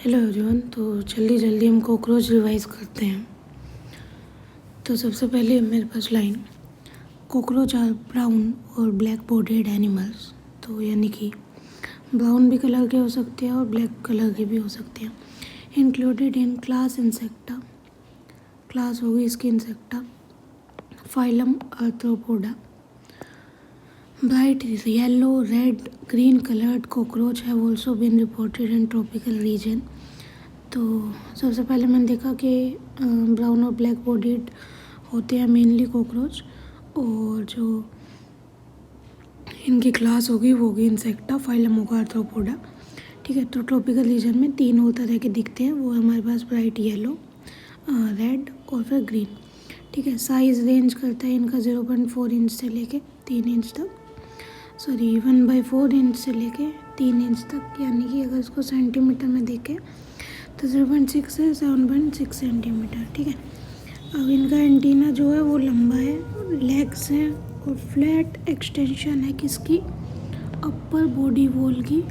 Hello everyone. तो जल्दी हम कॉकरोच रिवाइज करते हैं। तो सबसे पहले मेरे पास लाइन, कॉकरोच आर ब्राउन और ब्लैक बॉडीड एनिमल्स। तो यानी कि ब्राउन भी कलर के हो सकते हैं और ब्लैक कलर के भी हो सकते हैं। Included in class insecta, class होगी इसकी insecta, phylum arthropoda. Bright yellow, red, green colored cockroach have also been reported in tropical region। तो सबसे पहले मैंने देखा कि ब्राउन और ब्लैक बॉडीड होते हैं मेनली कॉकरोच, और जो इनकी क्लास होगी वो होगी इंसेक्टा, फाइलम होगा आर्थ्रोपोडा। ठीक है, तो ट्रॉपिकल रीजन में तीन और तरह के दिखते हैं, वो हमारे पास ब्राइट येलो, रेड और फिर ग्रीन। ठीक है, साइज़ रेंज करता है इनका 0.4 इंच से लेके 3 इंच तक, 1/4 इंच से लेके 3 इंच तक। यानी कि अगर इसको सेंटीमीटर में देखें तो 0.6 से 7.6 सेंटीमीटर। ठीक है, अब इनका एंटीना जो है वो लंबा है, लेग्स हैं और फ्लैट एक्सटेंशन है किसकी, अपर बॉडी वॉल की,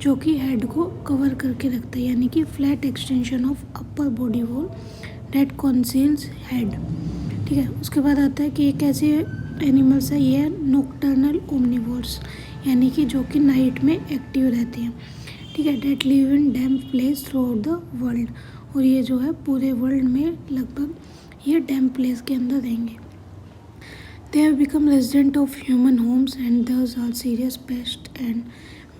जो कि हेड को कवर करके रखता है। यानी कि flat extension of upper body wall that conceals head. ठीक है, उसके बाद आता है कि एक ऐसे एनिमल्स है, ये नॉकटर्नल ओमनिवोर्स, यानी कि जो कि नाइट में एक्टिव रहते हैं। ठीक है, that live in damp place throughout the world, और ये जो है पूरे वर्ल्ड में लगभग ये डैम्प प्लेस के अंदर रहेंगे। They have become resident of human homes and these are serious pest and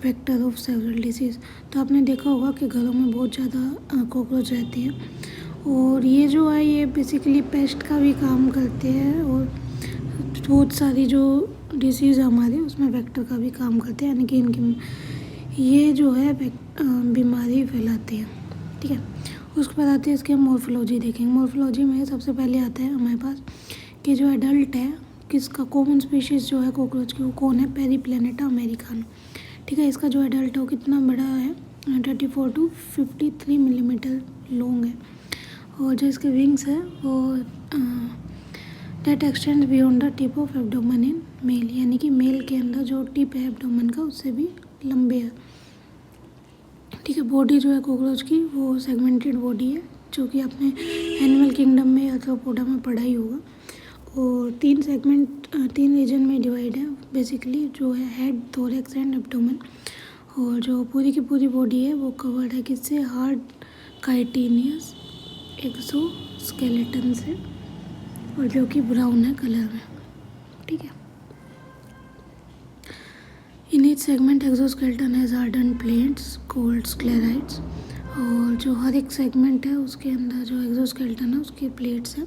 vector of several disease. तो आपने देखा होगा कि घरों में बहुत ज़्यादा कॉकरोच रहते हैं, और ये जो है ये बेसिकली पेस्ट का भी काम करते हैं, और बहुत सारी जो डिसीज़ हमारे उसमें वेक्टर का भी काम करते हैं। यानी कि इनकी ये जो है बीमारी फैलाते हैं। ठीक है, उसके बाद आते हैं इसके मॉर्फोलॉजी देखेंगे। मॉर्फोलॉजी में सबसे पहले आता है हमारे पास कि जो एडल्ट है किसका, कॉमन स्पीशीज़ जो है कॉकरोच की, वो कौन है, पेरीप्लैनेटा अमेरिकाना। ठीक है, इसका जो एडल्ट है वो कितना बड़ा है, 34 to 53 मिलीमीटर लॉन्ग है, और जो इसके विंग्स है वो that extend beyond the tip of abdomen in male. यानी कि मेल के अंदर जो टिप है एब्डोमेन का उससे भी लंबे है। ठीक है, बॉडी जो है कॉकरोच की वो सेगमेंटेड बॉडी है, जो कि आपने एनिमल किंगडम में आर्थ्रोपोडा में पढ़ा ही होगा। और तीन रीजन में डिवाइड है बेसिकली, जो है हेड, थोरैक्स एंड एब्डोमेन। और जो पूरी की पूरी बॉडी है वो कवर्ड है किससे, हार्ड काइटिनियस एक्सोस्केलेटन से, और जो कि ब्राउन है कलर में। ठीक है, in each segment exoskeleton has hardened plates called sclereids. और जो हर एक सेगमेंट है उसके अंदर जो एक्सोस्केलेटन है उसकी प्लेट्स हैं,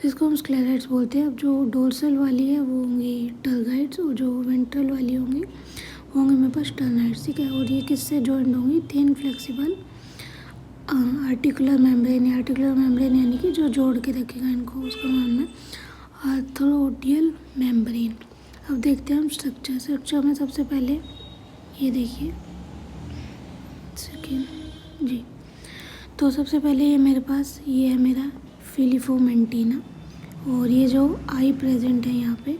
जिसको हम स्क्लेराइड्स बोलते हैं। अब जो डोर्सल वाली है वो होंगी टर्गाइड्स, और जो वेंट्रल वाली होंगी वो होंगे मेरे पास टर्नाइड्स। ठीक है, और ये किससे जॉइंट होंगी, thin flexible articular membrane. Articular membrane यानी कि जो जोड़ के रखेगा इनको, उसका नाम है आर्थ्रोडियल मेम्ब्रेन। अब देखते हैं हम स्ट्रक्चर में सबसे पहले ये देखिए सेकेंड जी। तो सबसे पहले ये मेरे पास ये है मेरा फिलीफोम एंटीना, और ये जो आई प्रेजेंट है यहाँ पे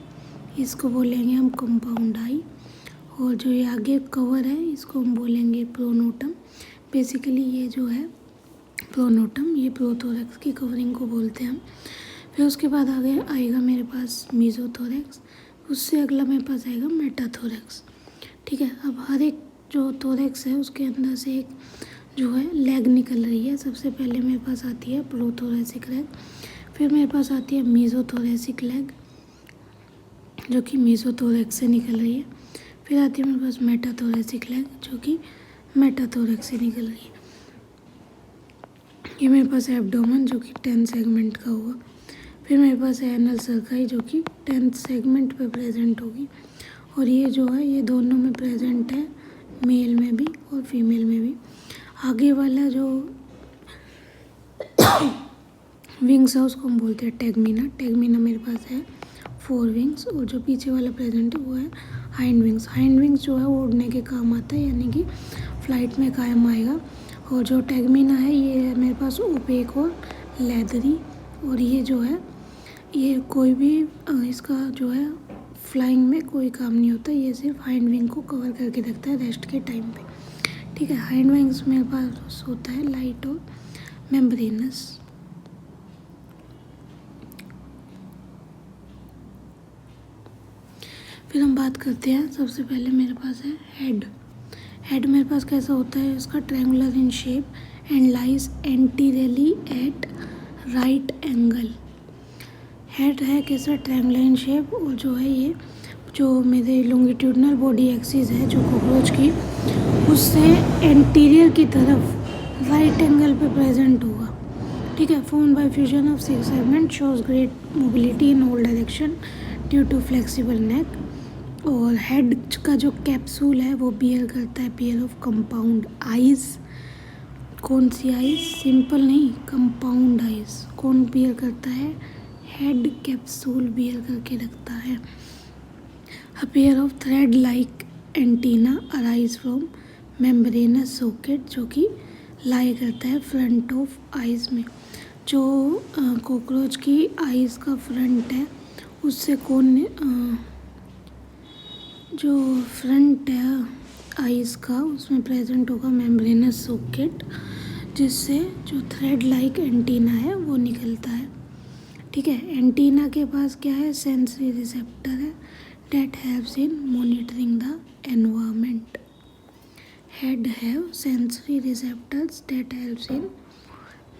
इसको बोलेंगे हम कंपाउंड आई, और जो ये आगे कवर है इसको हम बोलेंगे प्रोनोटम। बेसिकली ये जो है प्रोनोटम, ये प्रोथोरैक्स की कवरिंग को बोलते हैं हम। फिर उसके बाद आगे आएगा मेरे पास मीजोथोरैक्स, उससे अगला मेरे पास आएगा मेटाथोरैक्स। ठीक है, अब हर एक जो थोरैक्स है उसके अंदर से एक जो है लेग निकल रही है। सबसे पहले मेरे पास आती है प्रोथोरैसिक लेग, फिर मेरे पास आती है मीजोथोरैसिक लेग जो कि मीजोथोरैक्स से निकल रही है, फिर आती है मेरे पास मेटाथोरैसिक लेग जो कि मेटाथोरैक्स से निकल रही है। ये मेरे पास है एब्डोमेन जो कि 10 सेगमेंट का होगा, फिर मेरे पास है एनल सर्काई जो कि 10th सेगमेंट पे प्रेजेंट होगी, और ये जो है ये दोनों में प्रेजेंट है, मेल में भी और फीमेल में भी। आगे वाला जो विंग्स है उसको हम बोलते हैं टेगमीना। टेगमीना मेरे पास है 4 विंग्स, और जो पीछे वाला प्रेजेंट है वो है हाइंड विंग्स। हाइंड विंग्स जो है वो उड़ने के काम आता है, यानी कि फ्लाइट में कायम आएगा। और जो टेगमीना है ये है मेरे पास ओपेक और लेदरी, और ये जो है ये कोई भी इसका जो है फ्लाइंग में कोई काम नहीं होता, ये सिर्फ हाइंड विंग को कवर करके रखता है रेस्ट के टाइम पे। ठीक है। हाइंड विंग्स मेरे पास होता है लाइट और मेम्ब्रेनस। फिर हम बात करते हैं, सबसे पहले मेरे पास है हेड। हेड मेरे पास कैसा होता है, इसका triangular in shape and lies anteriorly at right angle. Head है कैसा, ट्रायंगुलर इन शेप, और जो है ये जो मेरे लॉन्गिट्यूडनल बॉडी एक्सिस है जो कॉकरोच की, उससे एंटीरियर की तरफ राइट एंगल पे प्रेजेंट होगा। ठीक है। Formed by fusion of 6 segment, shows great mobility in all direction due to flexible neck. और हेड का जो कैप्सूल है वो बियर करता है पेयर ऑफ कंपाउंड आइज। कौन सी आइज, सिंपल नहीं, कंपाउंड आइज। कौन बियर करता है, हेड कैप्सूल बियर करके रखता है। अ pair of thread like antenna arise from membranes socket, जो कि लाई करता है फ्रंट ऑफ आइज में। जो कॉकरोच की आइज का फ्रंट है उससे जो फ्रंट है आइज़ का उसमें प्रेजेंट होगा मेम्ब्रेनस सॉकेट, जिससे जो थ्रेड लाइक एंटीना है वो निकलता है। ठीक है। एंटीना के पास क्या है, सेंसरी रिसेप्टर है that helps in monitoring the environment. Head have sensory receptors that helps in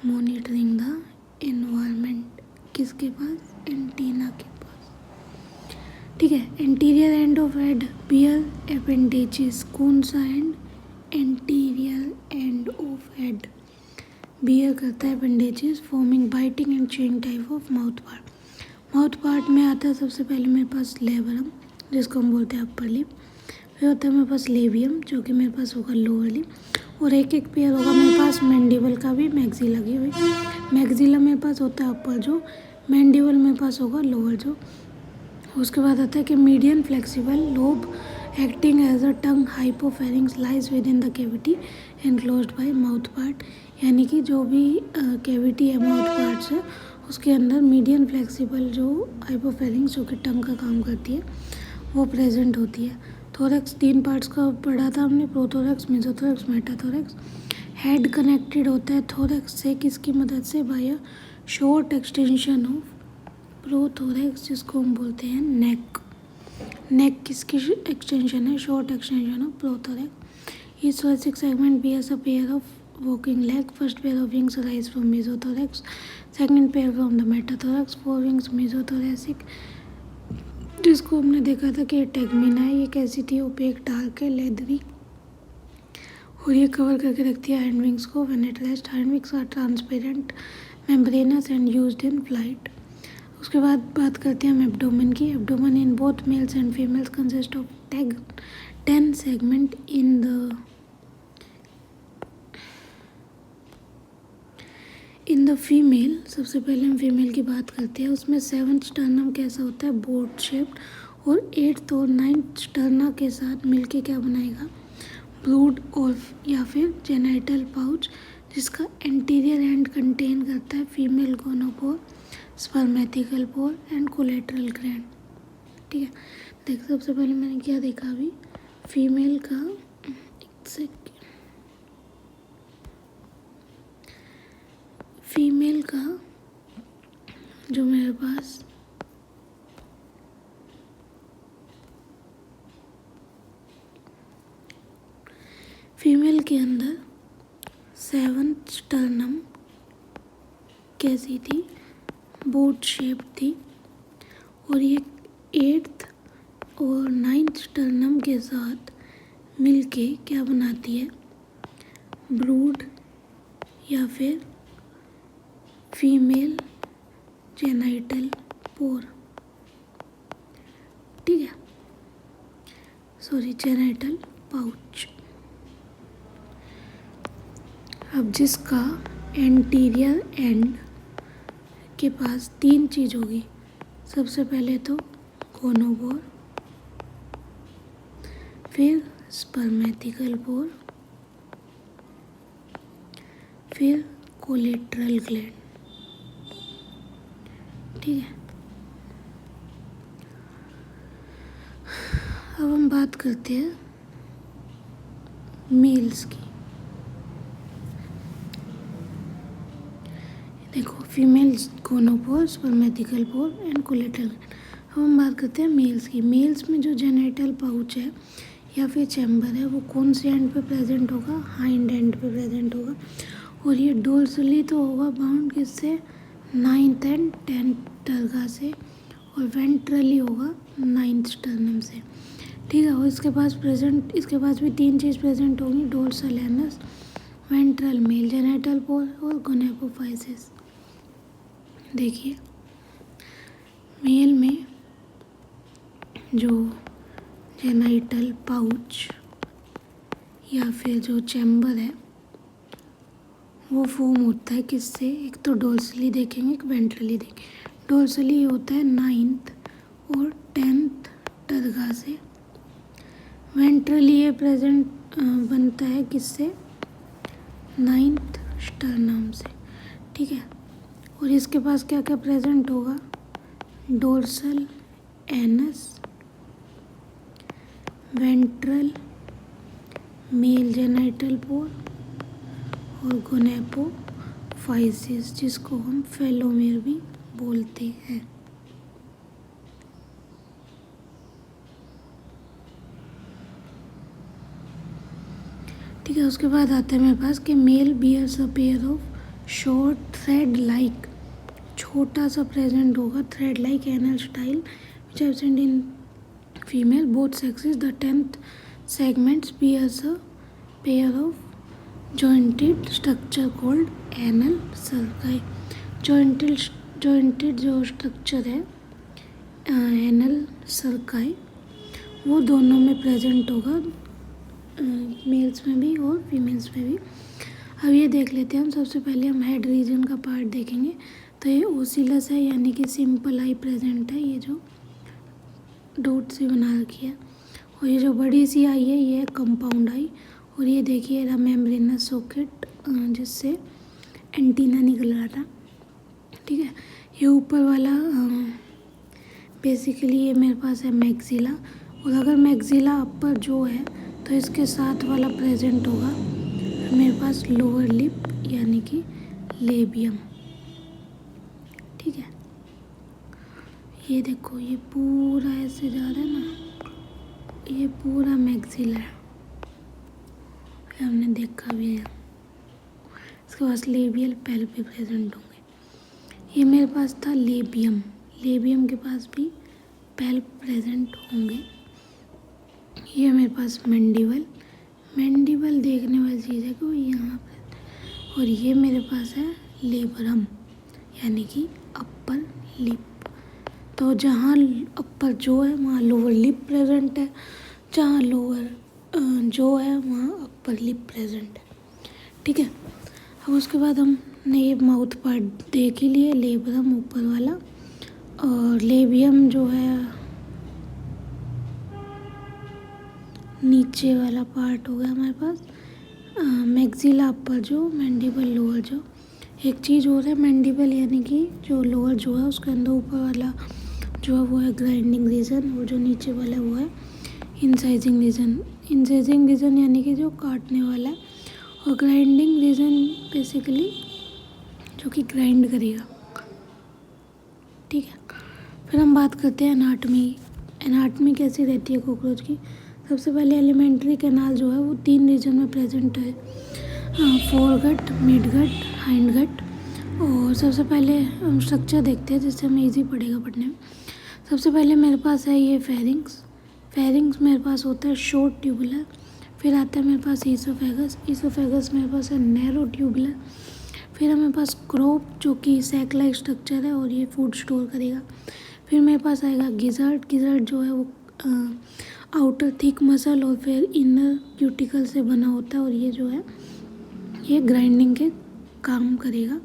monitoring the environment. किसके पास, एंटीना के पास। ठीक है। Anterior end of head bear appendages. कौन सा end, anterior end of head bear करता है appendages forming biting and chewing type of mouth part. Mouth part में आता है सबसे पहले मेरे पास लेबरम, जिसको हम बोलते हैं अपर लिप। फिर होता है मेरे पास लेबियम, जो कि मेरे पास होगा लोअर लिप। और एक एक पेयर होगा मेरे पास मैंडिबल का भी, मैक्सिला की हुई। मैक्सिला मेरे पास होता है अपर जो, मैंडिबल मेरे पास होगा लोअर जो। उसके बाद आता है कि median flexible lobe acting as a tongue hypopharynx lies within the cavity enclosed by mouth part. यानी कि जो भी कैविटी है माउथ पार्ट से, उसके अंदर मीडियन फ्लेक्सिबल जो हाइपोफेरिंग्स, जो कि टंग का काम करती है, वो प्रेजेंट होती है। थोरैक्स 3 पार्ट्स का पढ़ा था हमने, prothorax, mesothorax, metathorax. Head connected होता है थोरैक्स से, किसकी मदद से, by a short extension of prothorax, जिसको हम बोलते हैं नेक। नेक किसकी एक्सटेंशन है, short extension of prothorax. Each thoracic segment bears a pair of walking leg. First pair of wings arise from mesothorax, second pair from the metathorax, 4 wings mesothoracic, जिसको हमने देखा था कि टेगमिना है। ये कैसी थी, ओपेक, डार्क है, लेदरी, और ये कवर करके रखती है हैंड विंग्स को। When at rest, hind wings are transparent, membranous and used in flight. उसके बाद बात करते हैं हम एब्डोमेन की। Abdomen in both males and females consist of 10 segment. In the female, सबसे पहले हम फीमेल की बात करते हैं। उसमें 7th स्टर्नम कैसा होता है, बोट शेप्ड, और 8th और 9th स्टर्ना के साथ मिलके क्या बनाएगा, ब्रूड और या फिर जेनाइटल पाउच, जिसका एंटीरियर एंड कंटेन करता है female gonopore, spermathecal pore and collateral gland. ठीक है। देख, सबसे पहले मैंने क्या देखा अभी, फीमेल का, एक सेकेंड, फीमेल का जो मेरे पास फीमेल के अंदर 7th स्टर्नम कैसी थी, बोट शेप थी, और ये 8th और 9th स्टर्नम के साथ मिलके क्या बनाती है, ब्रूड या फिर फीमेल जेनाइटल पोर। ठीक है, सॉरी, जेनाइटल पाउच। अब जिसका एंटीरियर एंड के पास 3 चीज़ होगी। सबसे पहले तो गोनोपोर, फिर स्पर्मेटिकल पोर, फिर कोलेटरल ग्लैंड। ठीक है। अब हम बात करते हैं मेल्स की। देखो female gonopore, spermathecal pore and collateral. अब हम बात करते हैं मेल्स की। मेल्स में जो जेनिटल पाउच है या फिर चैम्बर है वो कौन से एंड पे प्रेजेंट होगा? हाइंड एंड पे प्रेजेंट होगा। और ये डोर्सली तो होगा बाउंड किससे? 9th एंड 10th टर्गा से, और वेंट्रली होगा 9th स्टर्नम से। ठीक है। और इसके पास भी 3 चीज़ प्रेजेंट होंगी, dorsal anus, ventral male genital pore और गोनेपोफाइसिस। देखिए मेल में जो जेनिटल पाउच या फिर जो चैम्बर है वो फॉर्म होता है किससे? एक तो डोर्सली देखेंगे, एक वेंट्रली देखेंगे। डोर्सली होता है 9th और 10th टर्गा से। वेंट्रली ये प्रेजेंट बनता है किससे? 9th स्टर्नम से। ठीक है। और इसके पास क्या क्या प्रेजेंट होगा? Dorsal anus, ventral male genital pore और गोनेपोफाइसिस, जिसको हम फेलोमेर भी बोलते हैं। ठीक है। उसके बाद आता है मेरे पास कि male bears a pair of short thread like, छोटा सा प्रेजेंट होगा thread like anal style which absent in female both sexes. The 10th segments bears a pair of jointed structure called anal cerci। jointed जो structure है anal सर्काई वो दोनों में present होगा, mails में भी और फीमेल्स में भी। अब ये देख लेते हैं हम। सबसे पहले हम हेड रीजन का पार्ट देखेंगे। तो ये ओसिलस है यानी कि सिंपल आई प्रेजेंट है, ये जो डॉट से बना रखी है। और ये जो बड़ी सी आई है ये है कंपाउंड आई। और ये देखिए रहा मेम्ब्रेनस सॉकेट जिससे एंटीना निकल रहा था। ठीक है। ये ऊपर वाला बेसिकली ये मेरे पास है मैक्सिला। और अगर मैक्सिला अपर जो है तो इसके साथ वाला प्रेजेंट होगा मेरे पास लोअर लिप यानी कि लेबियम। ठीक है। ये देखो ये पूरा ऐसे जा रहा है ना, ये पूरा मैक्सिला है, हमने देखा भी है। इसके पास लेबियल पैल्पी प्रेजेंट होंगे। ये मेरे पास था लेबियम, लेबियम के पास भी पैल्प प्रेजेंट होंगे। ये मेरे पास मैंडिबल, मैंडिबल देखने वाली चीज़ है कि वो यहाँ पर। और ये मेरे पास है लेबरम यानी कि अपर लिप। तो जहाँ अपर जो है वहाँ लोअर लिप प्रेजेंट है, जहाँ लोअर जो है वहाँ अपर लिप प्रेजेंट है। ठीक है। अब उसके बाद हमने ये माउथ पार्ट देख ही लिए, लेबरम ऊपर वाला, और लेबियम जो है नीचे वाला पार्ट हो गया हमारे पास। मैक्सिला अपर जो, मैंडिबल लोअर जो। एक चीज़ और है मैंडिबल यानी कि जो लोअर जो है उसके अंदर ऊपर वाला जो है वो है ग्राइंडिंग रीजन, और जो नीचे वाला वो है इंसाइजिंग रीजन। इंसाइजिंग रीजन यानी कि जो काटने वाला है, और ग्राइंडिंग रीजन बेसिकली जो कि ग्राइंड करेगा। ठीक है। फिर हम बात करते हैं एनाटमी। एनाटमी कैसी रहती है कॉकरोच की? सबसे पहले एलिमेंट्री कैनाल जो है वो 3 रीजन में प्रेजेंट है, फोरगट, मिडगट, हाइंडगट। और सबसे पहले हम स्ट्रक्चर देखते हैं जिससे हमें इजी पड़ेगा पढ़ने में। सबसे पहले मेरे पास है ये फेरिंग्स। फेरिंग्स मेरे पास होता है शॉर्ट ट्यूबुलर। फिर आता है मेरे पास ईसोफेगस। ईसोफेगस मेरे पास है नैरो ट्यूबुलर। फिर है मेरे पास क्रोप जो कि सैक लाइक स्ट्रक्चर है और ये फूड स्टोर करेगा। फिर मेरे पास आएगा गिजर्ट। गिजर्ट जो है वो आउटर थिक मसल और फिर इनर क्यूटिकल से बना होता है, और ये जो है ये ग्राइंडिंग के काम करेगा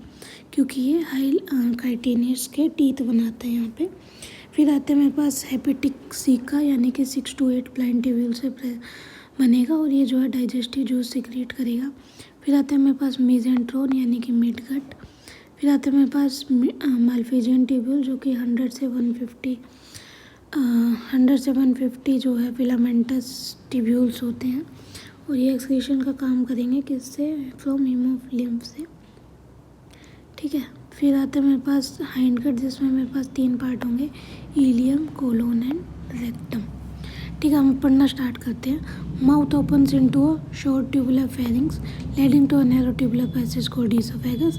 क्योंकि ये हाई काइटिनियस के टीथ बनाता है यहाँ पे। फिर आते हैं मेरे पास हेपेटिक सीका यानी कि 6 to 8 प्लाइन ट्यूब्यूल से बनेगा, और ये जो है डाइजेस्टिव जूस सिक्रीट करेगा। फिर आते हैं मेरे पास मेजेंट्रोन यानी कि मिडगट। फिर आते हैं मेरे पास माल्फिजियन ट्यूब्यूल जो कि 100 से 150 जो है फिलामेंटस ट्यूब्यूल्स होते हैं, और ये एक्सक्रीशन का काम करेंगे किससे? फ्रॉम हिमोफ्लिम्फ से। ठीक है। फिर आता है मेरे पास हाइंड गट, जिसमें मेरे पास 3 पार्ट होंगे, इलियम, कोलोन एंड रेक्टम। ठीक है, हम पढ़ना स्टार्ट करते हैं। Mouth opens into a short tubular pharynx leading to a narrow tubular passage called oesophagus.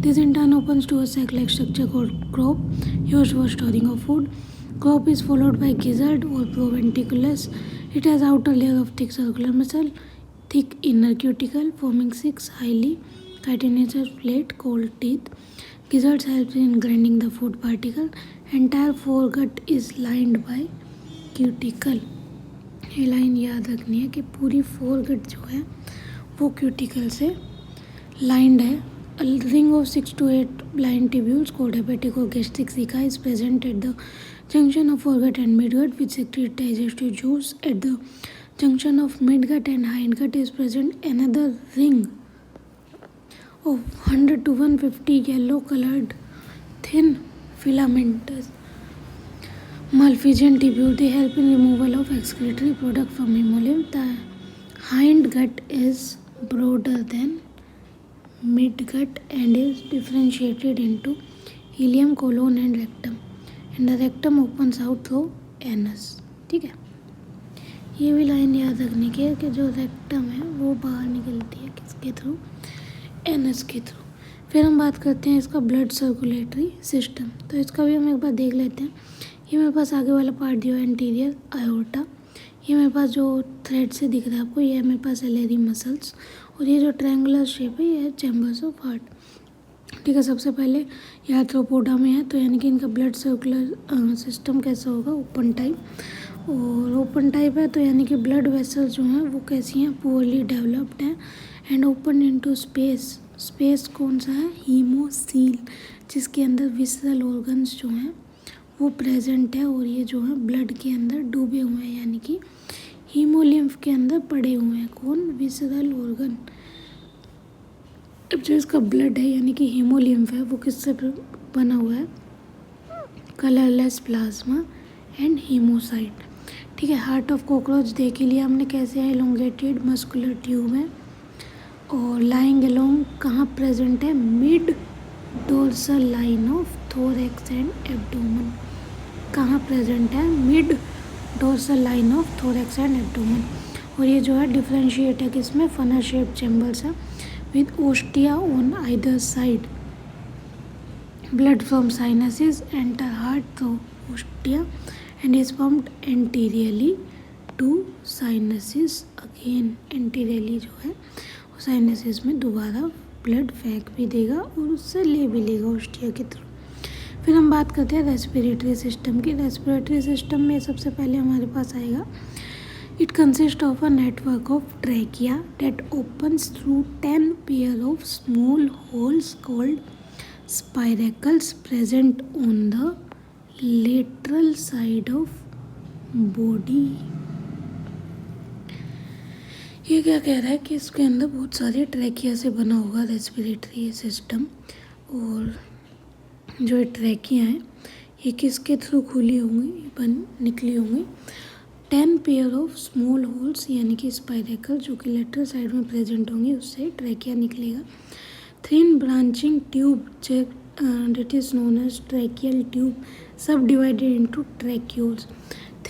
This in turn opens to a sac-like structure called crop, used for storing of food. Crop is followed by gizzard or proventriculus. It has outer layer of thick circular muscle, thick inner cuticle, forming 6 highly chitinous plate called teeth. Gizzards help in grinding the food particle. Entire foregut is lined by cuticle. ये line याद रखनी है कि पूरी foregut जो है वो cuticle से लाइंड है। A ring of 6 to 8 blind tubules called hepatic or gastric ceca is present at the junction of foregut and midgut, which secrete digestive juice. At the junction of midgut and hindgut is present another ring of 100 to 150 yellow colored thin filamentous Malpighian tubule. They help in removal of excretory product from hemolymph. The hindgut is broader than midgut and is differentiated into ileum, colon and rectum, and the rectum opens out through anus. ठीक है, ये भी line याद रखने की है कि जो रेक्टम है वो बाहर निकलती है किसके थ्रू, एनस के थ्रू। फिर हम बात करते हैं इसका ब्लड सर्कुलेटरी सिस्टम, तो इसका भी हम एक बार देख लेते हैं। ये मेरे पास आगे वाला पार्ट दिया है एंटीरियर आयोर्टा, ये मेरे पास जो थ्रेड से दिख रहा है आपको, ये है मेरे पास एलेरी मसल्स, और ये जो ट्रायंगुलर शेप है ये है चैम्बर्स ऑफ हार्ट। ठीक है, सबसे पहले ये आर्थ्रोपोडा में है, तो यानी कि इनका ब्लड सर्कुलर सिस्टम कैसा होगा, ओपन टाइप, और ओपन टाइप है तो यानी कि ब्लड वेसल्स जो हैं वो कैसी हैं, पुअरली डेवलप्ड हैं and open into space. Space कौन सा है, हीमोसील, जिसके अंदर विसरल ऑर्गन्स जो हैं वो प्रेजेंट है, और ये जो है ब्लड के अंदर डूबे हुए हैं, यानी कि हीमोलिम्फ के अंदर पड़े हुए हैं। कौन, विसरल ऑर्गन। अब जो इसका ब्लड है यानी कि हीमोलिम्फ है वो किससे बना हुआ है, कलरलेस प्लाज्मा एंड हीमोसाइट। ठीक है, हार्ट ऑफ कॉकरोच देख ही लिया हमने कैसे है, एलोंगेटेड मस्कुलर ट्यूब है, और लाइंग अलोंग कहाँ प्रेजेंट है, mid dorsal line of thorax and abdomen. कहाँ प्रेजेंट है, mid dorsal line of thorax and abdomen. और ये जो है डिफरेंशिएट है किसमें, फनल शेप चैम्बर्स है with ostia on either side. Blood from sinuses enter heart through ostia and is pumped anteriorly to sinuses again. Anteriorly जो है वो साइनसेस में दोबारा ब्लड फेंक भी देगा और उससे ले भी लेगा ओस्टिया के थ्रू। फिर हम बात करते हैं रेस्पिरेटरी सिस्टम की। रेस्पिरेटरी सिस्टम में सबसे पहले हमारे पास आएगा, it consist of a network of trachea that opens through 10 pair of small holes called spiracles present on the lateral side of body. ये क्या कह रहा है कि इसके अंदर बहुत सारे ट्रैकिया से बना होगा रेस्पिरेटरी सिस्टम, और जो ये ट्रैकियाँ हैं ये किसके थ्रू खुली होंगी, निकली होंगी, 10 पेयर ऑफ स्मॉल होल्स यानी कि स्पाइरेकल जो कि लेटरल साइड में प्रेजेंट होंगी, उससे ट्रैकिया निकलेगा। Thin branching tube that is known as tracheal tube, subdivided into tracheoles.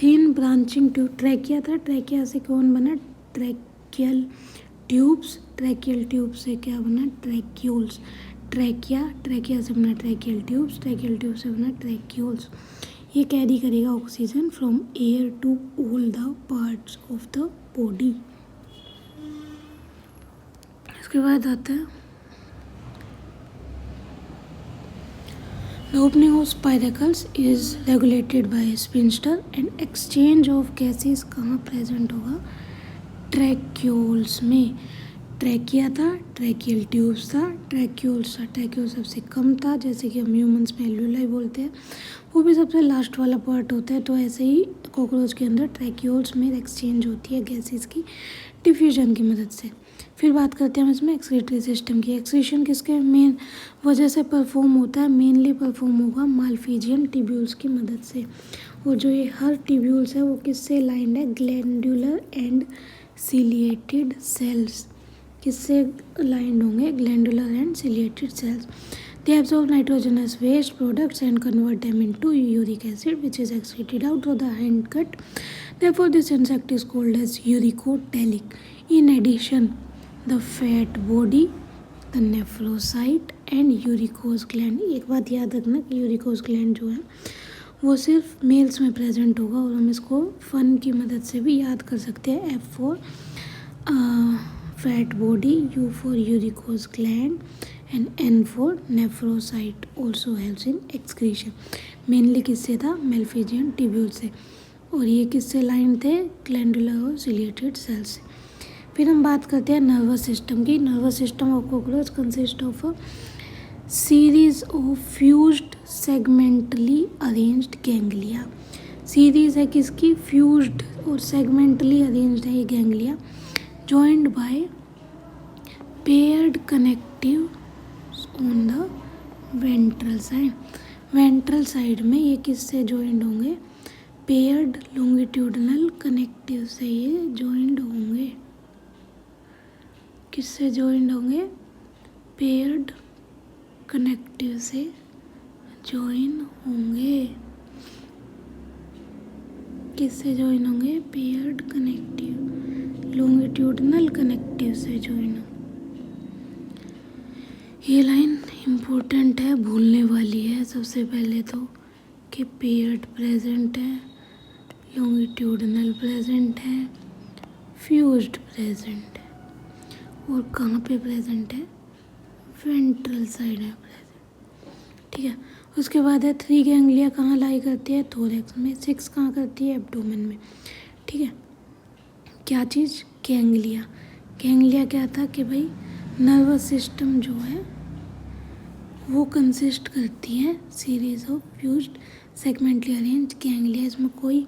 Thin branching tube, trachea था, ट्रैकिया से कौन बना, ट्रैकियल ट्यूब्स, ट्रैकियल ट्यूब से क्या बना, ट्रैक्यूल्स। ट्रैकिया, ट्रैकिया से बना ट्रैकियल ट्यूब्स, ट्रैकियल ट्यूब से बना ट्रैक्यूल्स। ये कैरी करेगा oxygen from air to all the parts of the body. इसके बाद आता है the opening of spiracles is regulated by sphincter and exchange of gases कहाँ प्रेजेंट होगा, ट्रैक्यूल्स में। ट्रैकिया था, ट्रैकियल ट्यूब्स था, ट्रैक्यूल्स था। ट्रैक्यूल सबसे कम था, जैसे कि हम ह्यूमंस में एल्यूलाई बोलते हैं, वो भी सबसे लास्ट वाला पार्ट होता है। तो ऐसे ही कॉकरोच के अंदर ट्रैक्यूल्स में एक्सचेंज होती है गैसेस की डिफ्यूजन की मदद से। फिर बात करते हैं हम इसमें एक्सक्रीटरी सिस्टम की। एक्सक्रीशन किसके मेन वजह से परफॉर्म होता है, मेनली परफॉर्म होगा मालफिजियन ट्यूब्यूल्स की मदद से। और जो ये हर ट्यूब्यूल्स है वो किससे लाइंड है, ग्लैंडुलर एंड सिलिएटेड सेल्स। किससे लाइंड होंगे, glandular and ciliated sales. They absorb nitrogenous waste products and convert them into uric acid, which is excreted out through the hindgut. Therefore, this insect is called as uricotelic. In addition, the fat body, the nephrocyte and uricose gland, एक बात याद रखना कि uricose gland जो है वो सिर्फ mails में प्रेजेंट होगा, और हम इसको फन की मदद से भी याद कर सकते हैं. F for fat body, U for uricose gland and N for nephrocyte also helps in excretion. Mainly किससे था? मेल्फिजियन टिब्यूल से, और ये किससे लाइन थे? ग्लैंडुलर और सिलिएटेड सेल से. फिर हम बात करते हैं नर्वस सिस्टम की. Nervous system of cockroach consist of a series of fused segmentally arranged ganglia. Series है किसकी? फ्यूज्ड और सेगमेंटली अरेंज्ड है ये ganglia, joined by paired connective on the ventral side. Ventral side में ये किससे जॉइंड होंगे? पेयर्ड लॉन्गिट्यूडनल कनेक्टिव से ये जॉइंड होंगे. किससे जॉइंड होंगे? पेयर्ड कनेक्टिव से जॉइन होंगे. किससे जॉइन होंगे? पेयर्ड कनेक्टिव लॉन्गिट्यूडनल कनेक्टिव से जॉइन होंगे. ये लाइन इम्पोर्टेंट है, भूलने वाली है. सबसे पहले तो कि पेयर्ड प्रेजेंट है, लॉन्गिट्यूडनल प्रेजेंट है, फ्यूज्ड प्रेजेंट है, और कहाँ पे प्रेजेंट है? वेंट्रल साइड है प्रेजेंट. ठीक है. उसके बाद है 3 गैंग्लिया कहाँ लाई करती है? थोरैक्स में. 6 कहाँ करती है? एब्डोमेन में. ठीक है. क्या चीज़? गैंग्लिया. गैंग्लिया क्या था कि भाई नर्वस सिस्टम जो है वो कंसिस्ट करती है series of fused segmentally arranged ganglia. इसमें कोई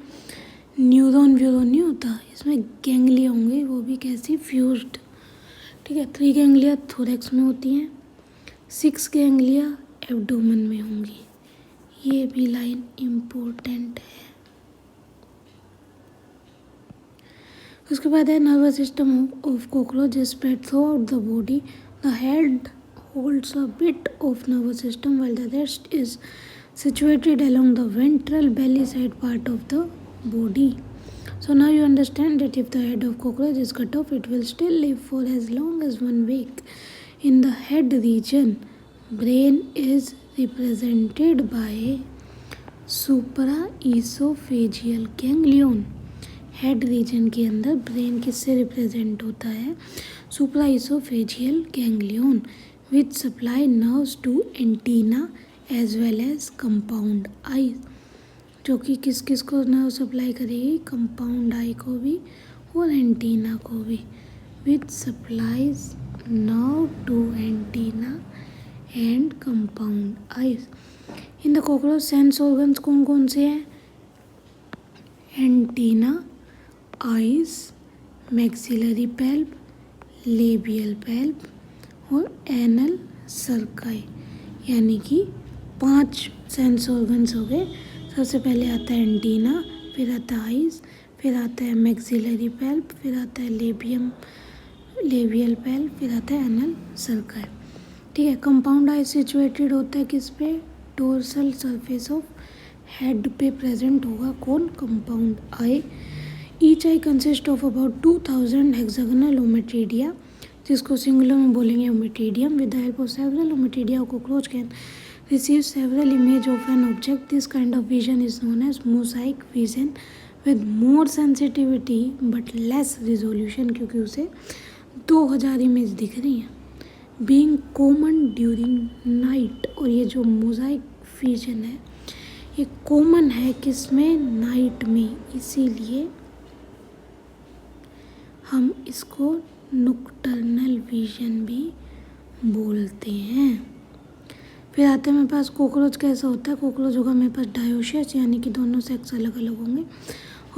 न्यूरॉन व्यूरॉन नहीं होता, इसमें गैंग्लिया होंगे, वो भी कैसी? फ्यूज्ड. ठीक है. 3 गैंग्लिया थोरैक्स में होती हैं, 6 गैंग्लिया एब्डोमेन में होंगी. ये भी लाइन इम्पोर्टेंट है. उसके बाद है nervous system of cockroach spread through out the body. The head holds a bit of nervous system while the rest is situated along the ventral belly side part of the body. So now you understand that if the head of cockroach is cut off, it will still live for as long as 1 week. In the head region, brain is represented by supraesophageal ganglion. Head region के अंदर brain किससे represent होता है? Supraoesophageal ganglion, which supply nerves to antenna as well as compound eye. जो कि किस किस को नर्व सप्लाई करेगी? कंपाउंड आई को भी और एंटीना को भी. which supplies nerve to antenna and compound eyes. in the cockroach sense organs कौन कौन से हैं? Antenna, eyes, maxillary pulp, labial pulp और एनल सर्काई. यानी कि 5 सेंस ऑर्गन्स हो गए. सबसे पहले आता है एंटीना, फिर आता है आइज, फिर आता है मैक्सिलरी पल्प, फिर आता है लेबियल पल्प, फिर आता है एनल सर्काई. ठीक है. कंपाउंड आई सिचुएटेड होता है किस पे? डोर्सल सरफेस ऑफ हेड पे प्रेजेंट होगा. कौन? Compound eye. Each eye consist of about 2000 hexagonal ommatidia, जिसको सिंगुलर में बोलेंगे ommatidium. With the help of several ommatidia cockroach can receive several image of an object. This kind of vision is known as mosaic vision with more sensitivity but less resolution, क्योंकि उसे 2000 image दिख रही हैं. Being common during night. और ये जो Mosaic vision है ये कॉमन है किसमें? नाइट में. इसीलिए हम इसको नॉकटर्नल विजन भी बोलते हैं. फिर आते हैं मेरे पास कॉकरोच कैसा होता है. कॉकरोच होगा मेरे पास डायोशियस, यानी कि दोनों सेक्स अलग अलग होंगे,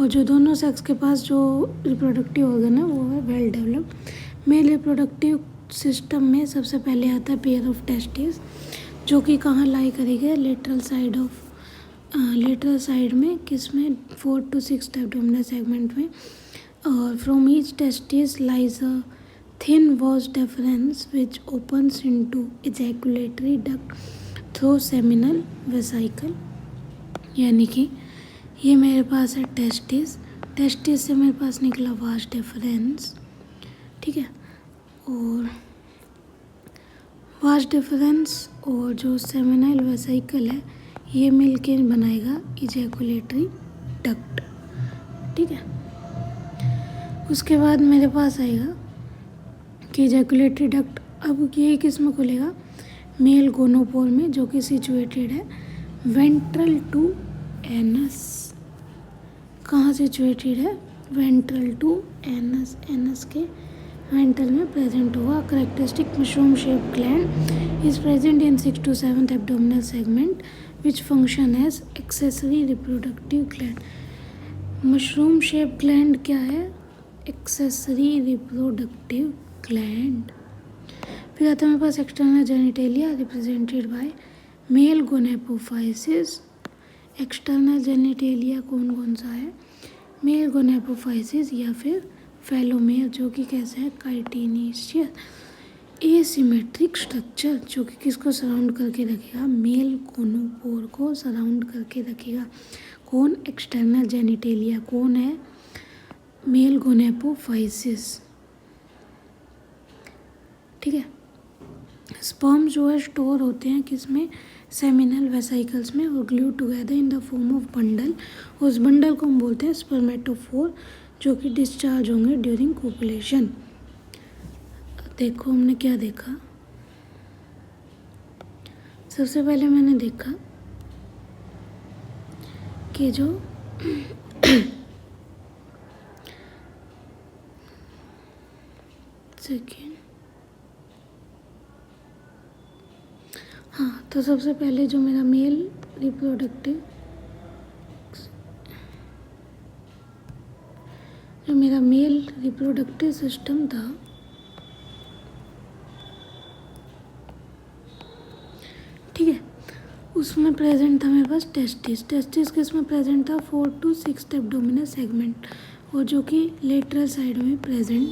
और जो दोनों सेक्स के पास जो रिप्रोडक्टिव ऑर्गन है वो है well developed. Male reproductive system में सबसे पहले आता है पेयर ऑफ टेस्टिस, जो कि कहाँ लाई करेंगे? लेटरल साइड में. किस में? 4 to 6 एब्डोमिनल सेगमेंट में. और from each testis lies a thin was deference which opens into ejaculatory duct through seminal vesicle. यानी कि ये मेरे पास है टेस्टिस, टेस्टिस से मेरे पास निकला वास्ट डिफरेंस, ठीक है, और वास्ट डिफरेंस और जो सेमिनल वेसिकल है ये मिलके बनाएगा इजैकुलेटरी डक्ट, ठीक है। उसके बाद मेरे पास आएगा कि इजैकुलेटरी डक्ट, अब ये किस में खुलेगा, मेल गोनोपोर में, जो कि सिचुएटेड है वेंट्रल टू एनस। कहाँ सिचुएटेड है, वेंट्रल टू एनस, एनस के वेंट्रल में प्रेजेंट होगा। Characteristic mushroom shape gland is present in 6 to 7 abdominal segment which function as accessory reproductive gland. Mushroom shape gland क्या है, एक्सेसरी रिप्रोडक्टिव ग्लैंड। फिर आता है मेरे पास external genitalia represented by male gonapophysis. External genitalia कौन कौन सा है, मेल गोनेपोफाइसिस या फिर फेलोमेयर, जो कि कैसा है, काइटिनेशियस। एसिमेट्रिक स्ट्रक्चर, जो कि किसको सराउंड करके रखेगा, मेल गोनोपोर को सराउंड करके रखेगा। कौन, एक्सटर्नल जेनिटेलिया, कौन है, मेल गोनेपोफाइसिस, ठीक है। स्पर्म जो है स्टोर होते हैं किस में, सेमिनल वेसिकल्स में, और glue together in the form of bundle. उस बंडल को हम बोलते हैं स्पर्मेटोफोर, जो कि डिस्चार्ज होंगे ड्यूरिंग कोपुलेशन। देखो हमने क्या देखा, सबसे पहले मैंने देखा कि जो सेकेंड, हाँ, तो सबसे पहले जो मेरा मेल रिप्रोडक्टिव, जो मेरा मेल रिप्रोडक्टिव सिस्टम था, ठीक है, उसमें प्रेजेंट था मेरे पास टेस्टिस। टेस्टिस किस में प्रेजेंट था, 4 to 6 एब्डोमिनल सेगमेंट, और जो कि लेटरल साइड में प्रेजेंट